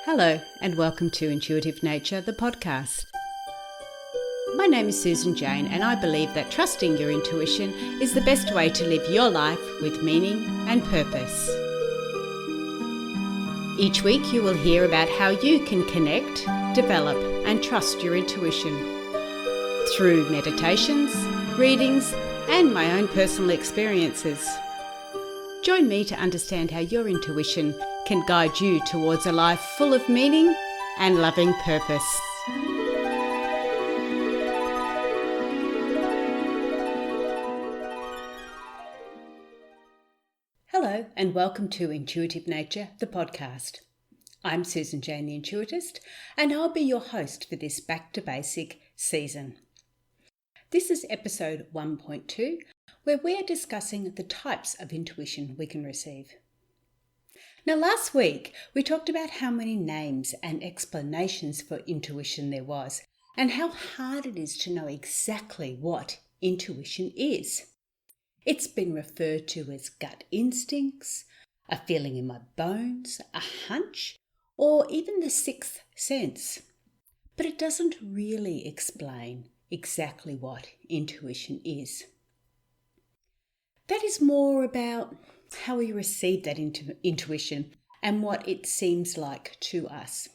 Hello, and welcome to Intuitive Nature, the podcast. My name is Susan Jane, and I believe that trusting your intuition is the best way to live your life with meaning and purpose. Each week, you will hear about how you can connect, develop, and trust your intuition through meditations, readings, and my own personal experiences. Join me to understand how your intuition can guide you towards a life full of meaning and loving purpose. Hello, and welcome to Intuitive Nature, the podcast. I'm Susan Jane, the Intuitist, and I'll be your host for this Back to Basic season. This is episode 1.2, where we are discussing the types of intuition we can receive. Now, last week, we talked about how many names and explanations for intuition there was, and how hard it is to know exactly what intuition is. It's been referred to as gut instincts, a feeling in my bones, a hunch, or even the sixth sense. But it doesn't really explain exactly what intuition is. That is more about how we receive that intuition and what it seems like to us.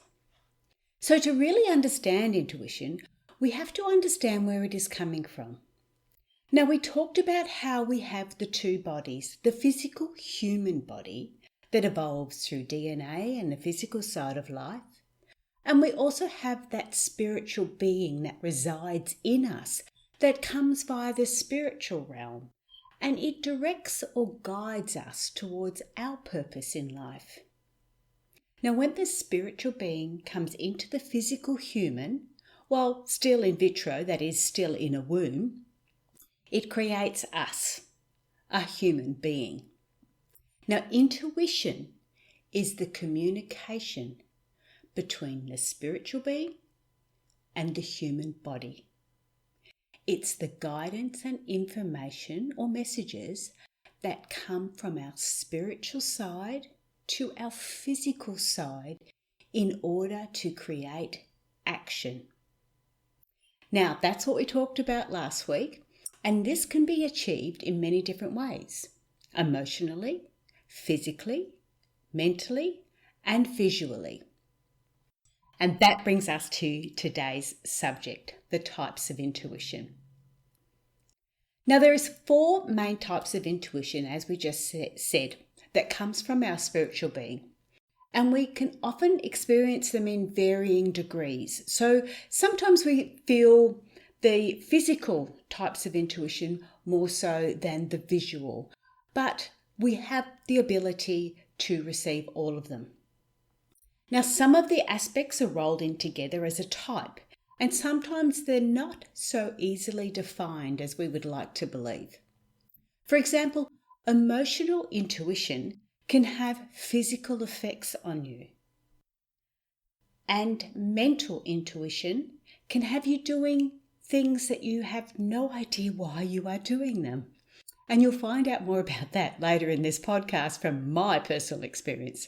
So to really understand intuition, we have to understand where it is coming from. Now, we talked about how we have the two bodies, the physical human body that evolves through DNA and the physical side of life, and we also have that spiritual being that resides in us that comes via the spiritual realm. And it directs or guides us towards our purpose in life. Now, when the spiritual being comes into the physical human, while still in vitro, that is, still in a womb, it creates us, a human being. Now, intuition is the communication between the spiritual being and the human body. It's the guidance and information or messages that come from our spiritual side to our physical side in order to create action. Now, that's what we talked about last week, and this can be achieved in many different ways: emotionally, physically, mentally, and visually. And that brings us to today's subject, the types of intuition. Now, there is 4 main types of intuition, as we just said, that comes from our spiritual being. And we can often experience them in varying degrees. So sometimes we feel the physical types of intuition more so than the visual, but we have the ability to receive all of them. Now, some of the aspects are rolled in together as a type, and sometimes they're not so easily defined as we would like to believe. For example, emotional intuition can have physical effects on you, and mental intuition can have you doing things that you have no idea why you are doing them. And you'll find out more about that later in this podcast from my personal experience.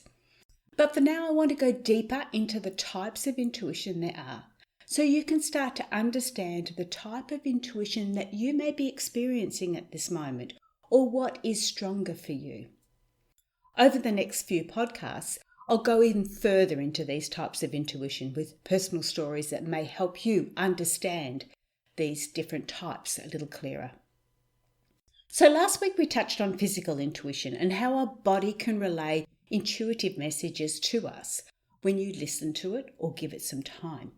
But for now, I want to go deeper into the types of intuition there are, so you can start to understand the type of intuition that you may be experiencing at this moment, or what is stronger for you. Over the next few podcasts, I'll go even further into these types of intuition with personal stories that may help you understand these different types a little clearer. So last week we touched on physical intuition and how our body can relay intuitive messages to us when you listen to it or give it some time.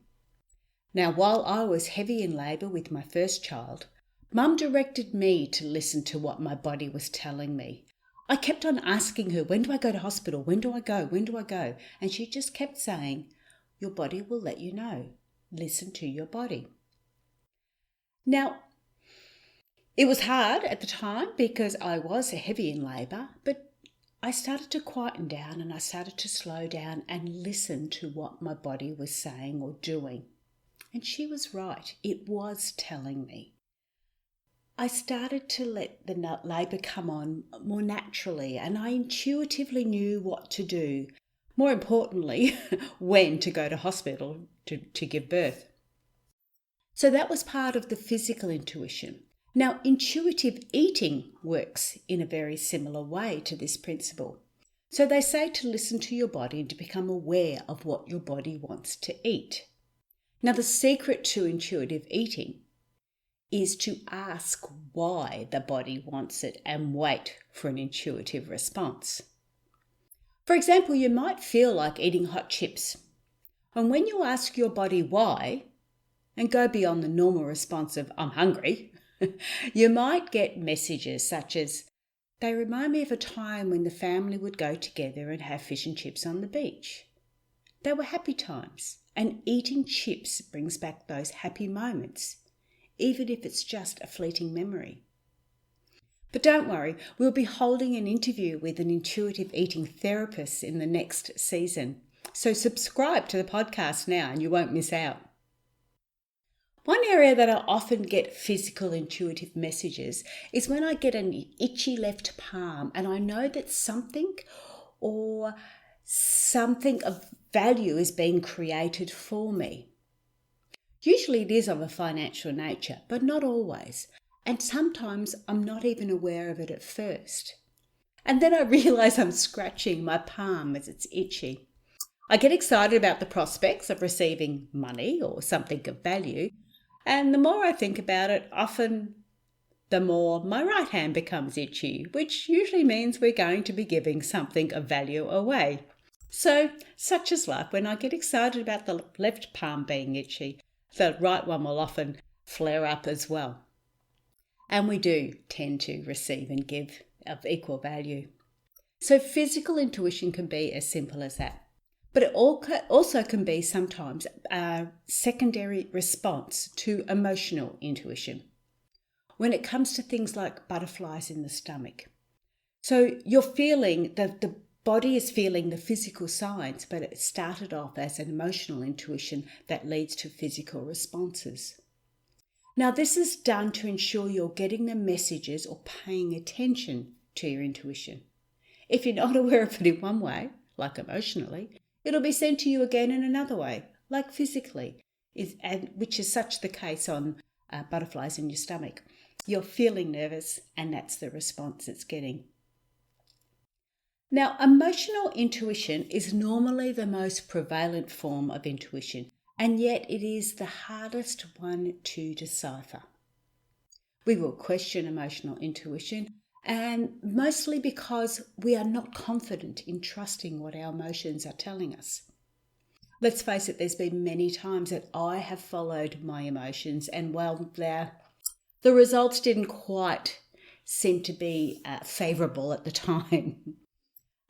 Now, while I was heavy in labour with my first child, Mum directed me to listen to what my body was telling me. I kept on asking her, when do I go to hospital? When do I go? When do I go? And she just kept saying, your body will let you know. Listen to your body. Now, it was hard at the time because I was heavy in labour, but I started to quieten down and I started to slow down and listen to what my body was saying or doing. And she was right. It was telling me. I started to let the labour come on more naturally, and I intuitively knew what to do. more importantly, when to go to hospital to give birth. So that was part of the physical intuition. Now, intuitive eating works in a very similar way to this principle. So they say to listen to your body and to become aware of what your body wants to eat. Now, the secret to intuitive eating is to ask why the body wants it and wait for an intuitive response. For example, you might feel like eating hot chips. And when you ask your body why, and go beyond the normal response of, I'm hungry, you might get messages such as, they remind me of a time when the family would go together and have fish and chips on the beach. They were happy times, and eating chips brings back those happy moments, even if it's just a fleeting memory. But don't worry, we'll be holding an interview with an intuitive eating therapist in the next season. So subscribe to the podcast now and you won't miss out. One area that I often get physical intuitive messages is when I get an itchy left palm and I know that something of value is being created for me. Usually it is of a financial nature, but not always. And sometimes I'm not even aware of it at first. And then I realise I'm scratching my palm as it's itchy. I get excited about the prospects of receiving money or something of value. And the more I think about it, often the more my right hand becomes itchy, which usually means we're going to be giving something of value away. So, such is life. When I get excited about the left palm being itchy, the right one will often flare up as well. And we do tend to receive and give of equal value. So physical intuition can be as simple as that. But it also can be sometimes a secondary response to emotional intuition when it comes to things like butterflies in the stomach. So you're feeling, the body is feeling the physical signs, but it started off as an emotional intuition that leads to physical responses. Now, this is done to ensure you're getting the messages or paying attention to your intuition. If you're not aware of it in one way, like emotionally, it'll be sent to you again in another way, like physically, which is such the case on butterflies in your stomach. You're feeling nervous, and that's the response it's getting. Now, emotional intuition is normally the most prevalent form of intuition, and yet it is the hardest one to decipher. We will question emotional intuition, and mostly because we are not confident in trusting what our emotions are telling us. Let's face it, there's been many times that I have followed my emotions, and well, the results didn't quite seem to be favourable at the time.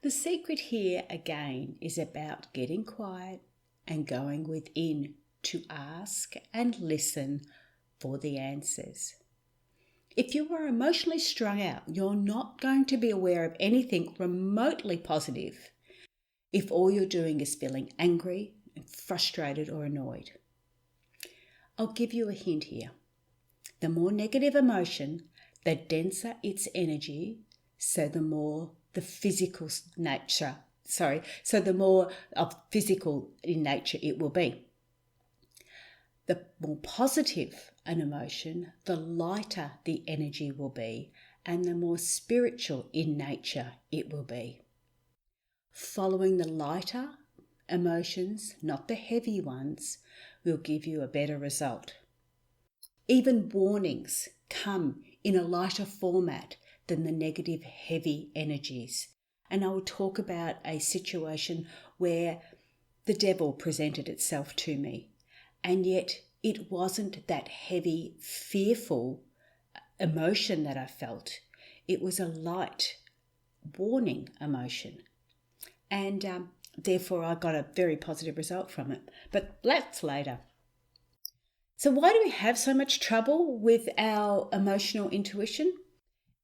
The secret here, again, is about getting quiet and going within to ask and listen for the answers. If you are emotionally strung out, you're not going to be aware of anything remotely positive if all you're doing is feeling angry and frustrated or annoyed. I'll give you a hint here. The more negative emotion, the denser its energy, so the more the physical nature, so the more of physical in nature it will be. The more positive an emotion, the lighter the energy will be, and the more spiritual in nature it will be. Following the lighter emotions, not the heavy ones, will give you a better result. Even warnings come in a lighter format than the negative, heavy energies. And I will talk about a situation where the devil presented itself to me, and yet it wasn't that heavy, fearful emotion that I felt. It was a light, warning emotion. And therefore I got a very positive result from it. But that's later. So why do we have so much trouble with our emotional intuition?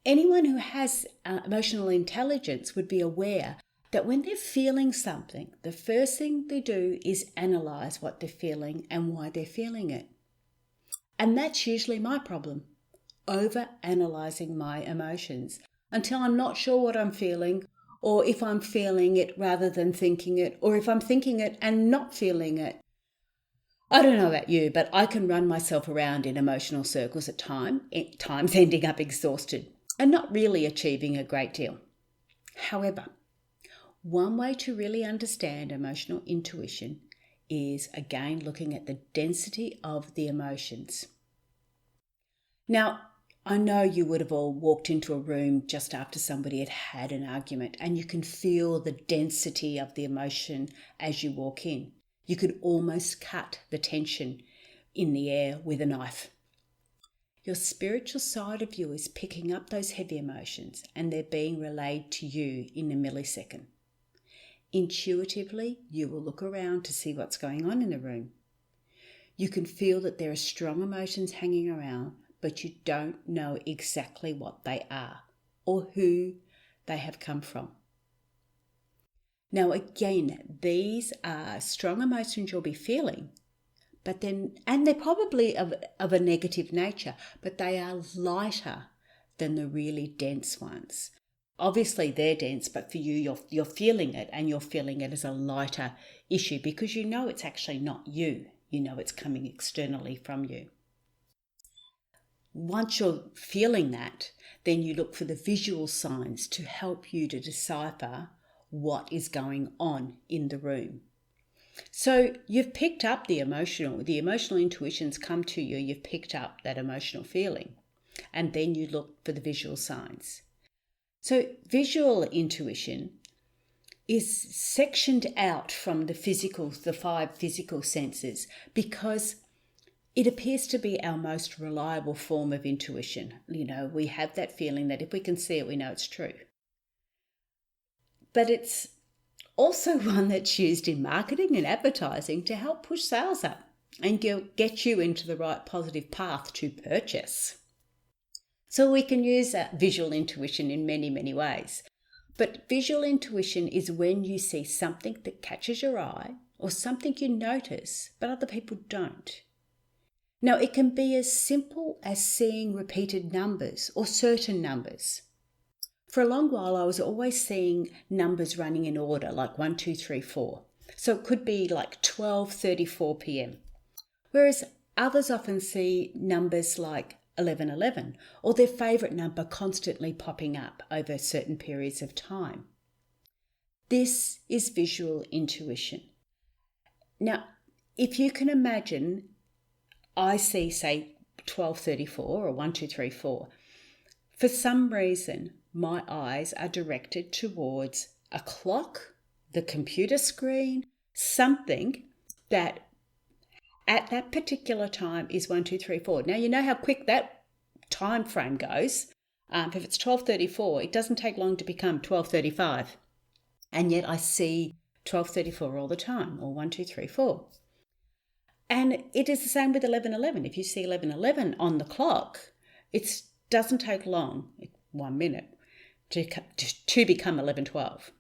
Anyone who has emotional intelligence would be aware that when they're feeling something, the first thing they do is analyse what they're feeling and why they're feeling it. And that's usually my problem, over-analysing my emotions until I'm not sure what I'm feeling or if I'm feeling it rather than thinking it, or if I'm thinking it and not feeling it. I don't know about you, but I can run myself around in emotional circles at times ending up exhausted and not really achieving a great deal. However, one way to really understand emotional intuition is, again, looking at the density of the emotions. Now, I know you would have all walked into a room just after somebody had had an argument, and you can feel the density of the emotion as you walk in. You could almost cut the tension in the air with a knife. Your spiritual side of you is picking up those heavy emotions, and they're being relayed to you in a millisecond. Intuitively, you will look around to see what's going on in the room. You can feel that there are strong emotions hanging around, but you don't know exactly what they are or who they have come from. Now again, these are strong emotions you'll be feeling, and they're probably of a negative nature, but they are lighter than the really dense ones. Obviously they're dense, but for you, you're feeling it, and you're feeling it as a lighter issue because you know it's actually not you. You know it's coming externally from you. Once you're feeling that, then you look for the visual signs to help you to decipher what is going on in the room. So you've picked up the emotional intuitions come to you, you've picked up that emotional feeling, and then you look for the visual signs. So visual intuition is sectioned out from the 5 physical senses because it appears to be our most reliable form of intuition. You know, we have that feeling that if we can see it, we know it's true. But it's also one that's used in marketing and advertising to help push sales up and get you into the right positive path to purchase. So we can use visual intuition in many, many ways. But visual intuition is when you see something that catches your eye or something you notice, but other people don't. Now, it can be as simple as seeing repeated numbers or certain numbers. For a long while, I was always seeing numbers running in order, like 1, 2, 3, 4. So it could be like 12:34 p.m. Whereas others often see numbers like 11:11 or their favourite number constantly popping up over certain periods of time. This is visual intuition. Now, if you can imagine, I see, say, 12:34 or 1, 2, 3, 4. For some reason, my eyes are directed towards a clock, the computer screen, something that at that particular time is 1, 2, 3, 4. Now, you know how quick that time frame goes. If it's 12:34, it doesn't take long to become 12:35. And yet I see 12:34 all the time, or 1, 2, 3, 4. And it is the same with 11:11. If you see 11:11 on the clock, it doesn't take long, 1 minute, to become 11:12.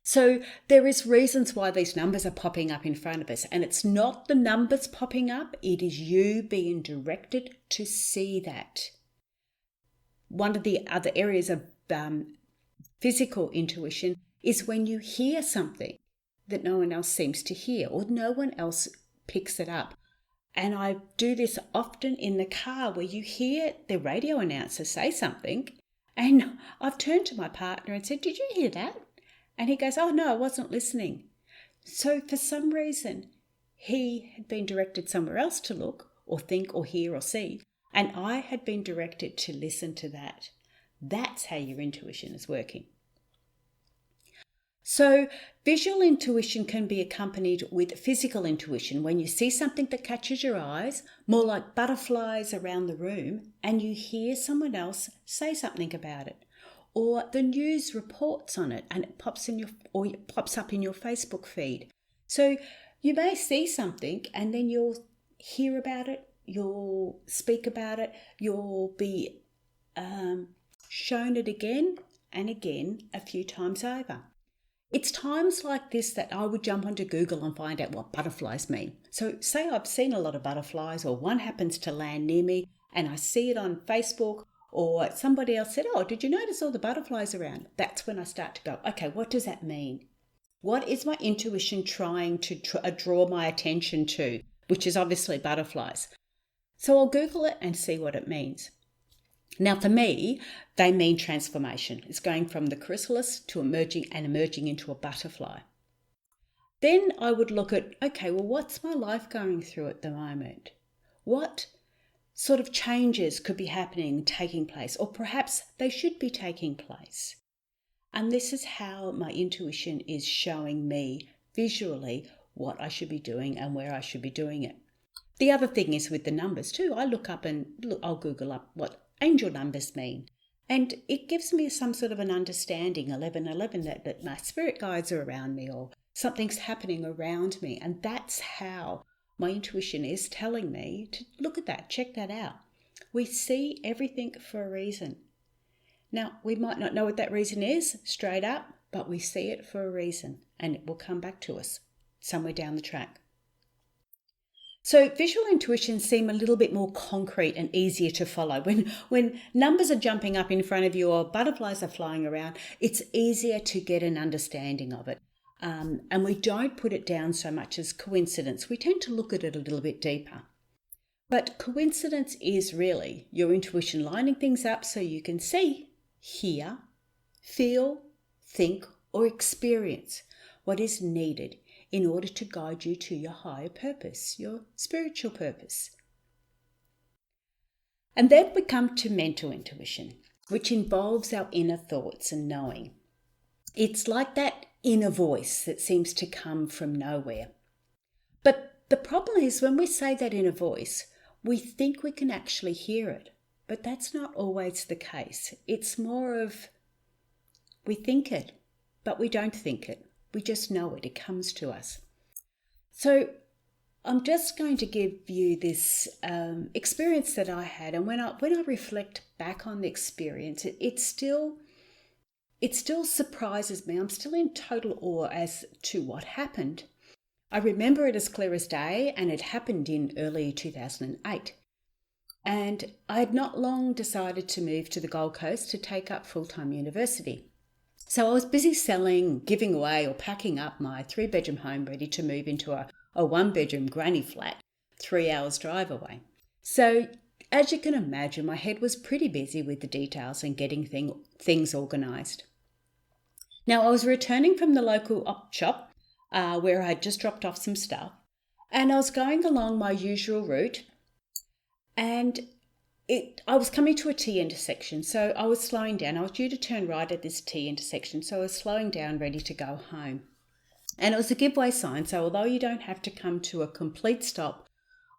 So there is reasons why these numbers are popping up in front of us, and it's not the numbers popping up, it is you being directed to see that. One of the other areas of physical intuition is when you hear something that no one else seems to hear or no one else picks it up. And I do this often in the car where you hear the radio announcer say something, and I've turned to my partner and said, "Did you hear that?" And he goes, "Oh no, I wasn't listening." So for some reason, he had been directed somewhere else to look or think or hear or see, and I had been directed to listen to that. That's how your intuition is working. So visual intuition can be accompanied with physical intuition when you see something that catches your eyes, more like butterflies around the room, and you hear someone else say something about it. Or the news reports on it and it pops up in your Facebook feed. So you may see something and then you'll hear about it, you'll speak about it, you'll be shown it again and again a few times over. It's times like this that I would jump onto Google and find out what butterflies mean. So say I've seen a lot of butterflies, or one happens to land near me and I see it on Facebook or somebody else said, oh, did you notice all the butterflies around? That's when I start to go, okay, what does that mean? What is my intuition trying to draw my attention to, which is obviously butterflies? So I'll Google it and see what it means. Now, for me, they mean transformation. It's going from the chrysalis to emerging into a butterfly. Then I would look at, okay, well, what's my life going through at the moment? What sort of changes could be happening, taking place, or perhaps they should be taking place? And this is how my intuition is showing me visually what I should be doing and where I should be doing it. The other thing is with the numbers too. I'll Google up what angel numbers mean. And it gives me some sort of an understanding, 1111, that my spirit guides are around me or something's happening around me. And that's how my intuition is telling me to look at that, check that out. We see everything for a reason. Now, we might not know what that reason is straight up, but we see it for a reason and it will come back to us somewhere down the track. So visual intuitions seem a little bit more concrete and easier to follow. When numbers are jumping up in front of you or butterflies are flying around, it's easier to get an understanding of it. And we don't put it down so much as coincidence. We tend to look at it a little bit deeper. But coincidence is really your intuition lining things up so you can see, hear, feel, think, or experience what is needed in order to guide you to your higher purpose, your spiritual purpose. And then we come to mental intuition, which involves our inner thoughts and knowing. It's like that inner voice that seems to come from nowhere. But the problem is when we say that inner voice, we think we can actually hear it. But that's not always the case. It's more of we think it, but we don't think it. We just know it. It comes to us. So I'm just going to give you this experience that I had. And when I reflect back on the experience, it still surprises me. I'm still in total awe as to what happened. I remember it as clear as day, and it happened in early 2008. And I had not long decided to move to the Gold Coast to take up full-time university. So I was busy selling, giving away or packing up my 3-bedroom home ready to move into a 1-bedroom granny flat 3 hours drive away. So as you can imagine, my head was pretty busy with the details and getting things organised. Now I was returning from the local op shop where I had just dropped off some stuff, and I was going along my usual route, and I was coming to a T intersection, so I was slowing down. I was due to turn right at this T intersection, so I was slowing down, ready to go home. And it was a give way sign, so although you don't have to come to a complete stop,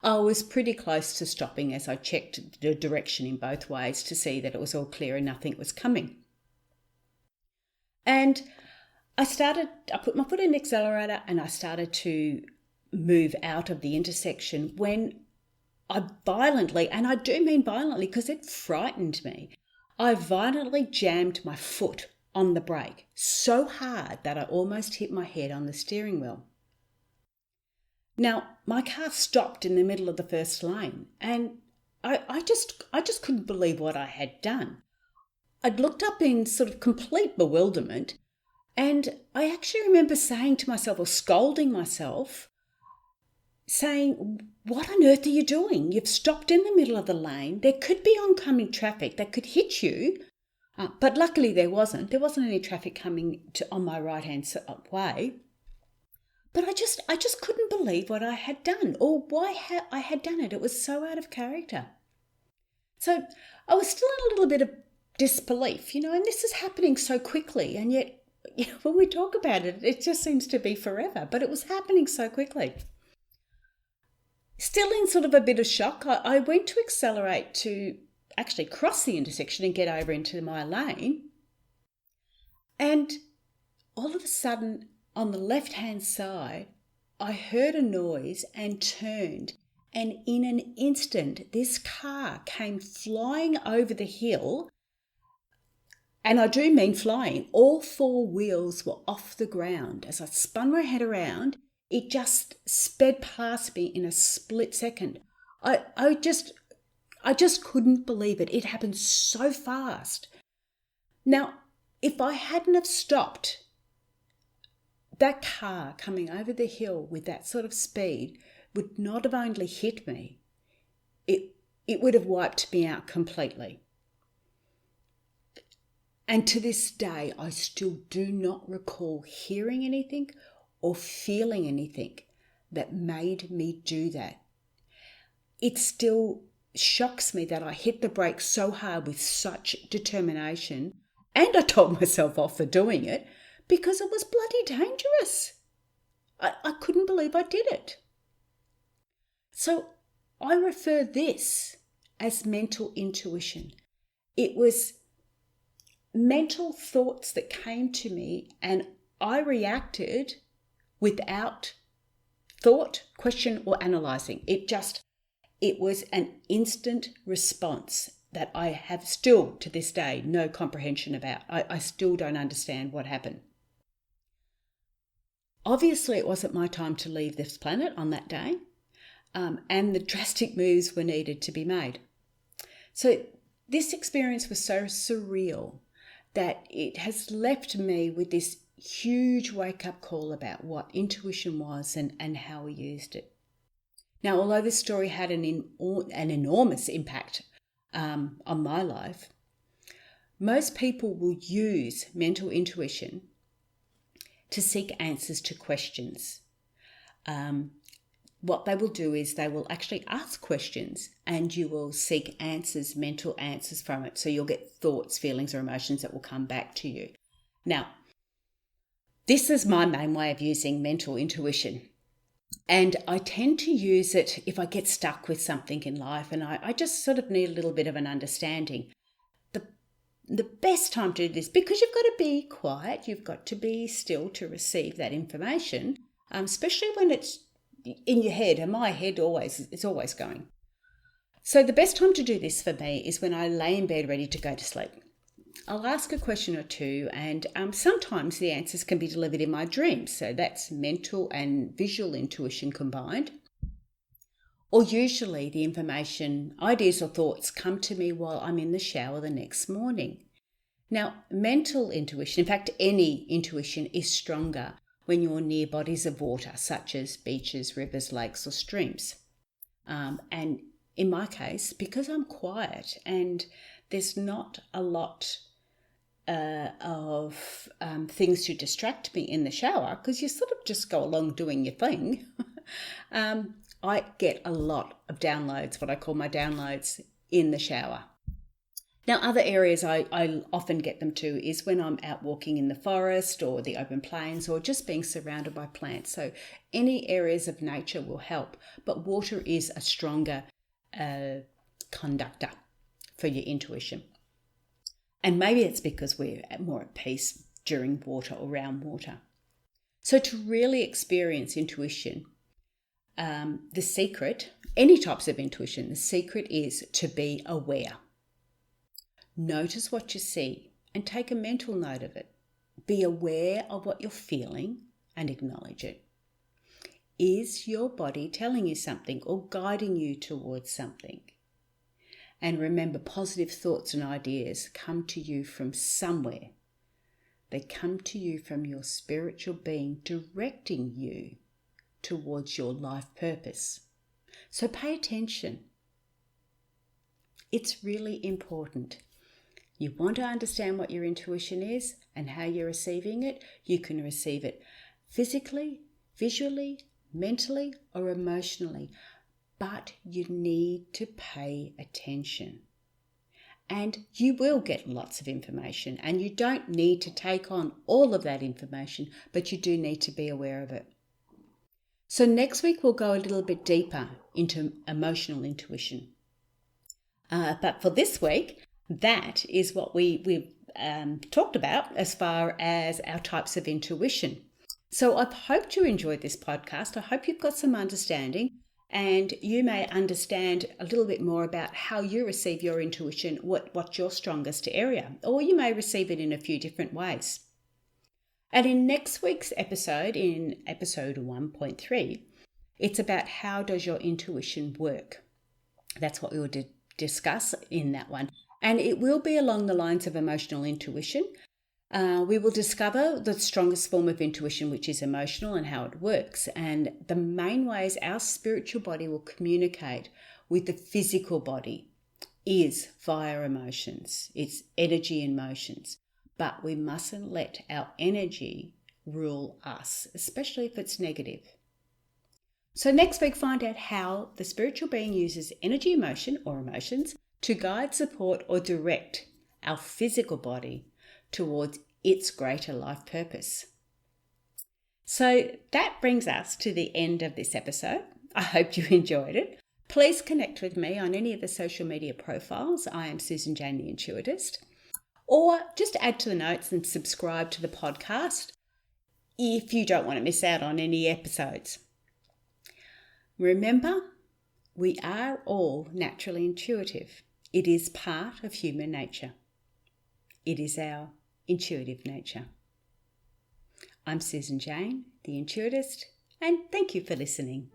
I was pretty close to stopping as I checked the direction in both ways to see that it was all clear and nothing was coming. And I put my foot in the accelerator and I started to move out of the intersection when I violently, and I do mean violently because it frightened me, I violently jammed my foot on the brake so hard that I almost hit my head on the steering wheel. Now, my car stopped in the middle of the first lane, and I just couldn't believe what I had done. I'd looked up in sort of complete bewilderment, and I actually remember saying to myself, or scolding myself, saying, what on earth are you doing? You've stopped in the middle of the lane. There could be oncoming traffic that could hit you, but luckily there wasn't. There wasn't any traffic coming on my right-hand way. But I just couldn't believe what I had done or why I had done it. It was so out of character. So I was still in a little bit of disbelief, and this is happening so quickly, and yet when we talk about it, it just seems to be forever, but it was happening so quickly. Still in sort of a bit of shock, I went to accelerate to actually cross the intersection and get over into my lane. And all of a sudden, on the left-hand side, I heard a noise and turned. And in an instant, this car came flying over the hill. And I do mean flying. All 4 wheels were off the ground. As I spun my head around, it just sped past me in a split second. I I just couldn't believe it. It happened so fast. Now, if I hadn't have stopped, that car coming over the hill with that sort of speed would not have only hit me, it would have wiped me out completely. And to this day, I still do not recall hearing anything or feeling anything that made me do that. It still shocks me that I hit the brakes so hard with such determination, and I told myself off for doing it because it was bloody dangerous. I couldn't believe I did it. So I refer this as mental intuition. It was mental thoughts that came to me and I reacted without thought, question, or analysing. It was an instant response that I have still to this day no comprehension about. I still don't understand what happened. Obviously, it wasn't my time to leave this planet on that day, and the drastic moves were needed to be made. So this experience was so surreal that it has left me with this huge wake-up call about what intuition was and how we used it. Now, although this story had an enormous impact on my life, most people will use mental intuition to seek answers to questions. What they will do is they will actually ask questions and you will seek answers, mental answers from it. So you'll get thoughts, feelings, or emotions that will come back to you. Now, this is my main way of using mental intuition. And I tend to use it if I get stuck with something in life and I just sort of need a little bit of an understanding. The best time to do this, because you've got to be quiet, you've got to be still to receive that information, especially when it's in your head, and my head it's always going. So the best time to do this for me is when I lay in bed ready to go to sleep. I'll ask a question or two, and sometimes the answers can be delivered in my dreams. So that's mental and visual intuition combined. Or usually the information, ideas or thoughts come to me while I'm in the shower the next morning. Now, mental intuition, in fact, any intuition is stronger when you're near bodies of water, such as beaches, rivers, lakes, or streams. And in my case, because I'm quiet and there's not a lot of things to distract me in the shower, because you sort of just go along doing your thing, I get a lot of downloads, what I call my downloads, in the shower. Now, other areas I often get them to is when I'm out walking in the forest or the open plains or just being surrounded by plants. So any areas of nature will help, but water is a stronger conductor for your intuition. And maybe it's because we're more at peace during water or around water. So to really experience intuition, the secret, any types of intuition, the secret is to be aware. Notice what you see and take a mental note of it. Be aware of what you're feeling and acknowledge it. Is your body telling you something or guiding you towards something? And remember, positive thoughts and ideas come to you from somewhere. They come to you from your spiritual being directing you towards your life purpose. So pay attention. It's really important. You want to understand what your intuition is and how you're receiving it. You can receive it physically, visually, mentally, or emotionally. But you need to pay attention. And you will get lots of information, and you don't need to take on all of that information, but you do need to be aware of it. So next week we'll go a little bit deeper into emotional intuition. But for this week, that is what we've talked about as far as our types of intuition. So I've hoped you enjoyed this podcast. I hope you've got some understanding and you may understand a little bit more about how you receive your intuition, what's your strongest area, or you may receive it in a few different ways. And in next week's episode, in episode 1.3, it's about how does your intuition work. That's what we will discuss in that one. And it will be along the lines of emotional intuition. We will discover the strongest form of intuition, which is emotional, and how it works. And the main ways our spiritual body will communicate with the physical body is via emotions. It's energy and motions. But we mustn't let our energy rule us, especially if it's negative. So next week, find out how the spiritual being uses energy, emotion, or emotions to guide, support, or direct our physical body towards its greater life purpose. So that brings us to the end of this episode. I hope you enjoyed it. Please connect with me on any of the social media profiles. I am Susan Jane the Intuitist. Or just add to the notes and subscribe to the podcast if you don't want to miss out on any episodes. Remember, we are all naturally intuitive. It is part of human nature. It is our intuitive nature. I'm Susan Jane, the Intuitist, and thank you for listening.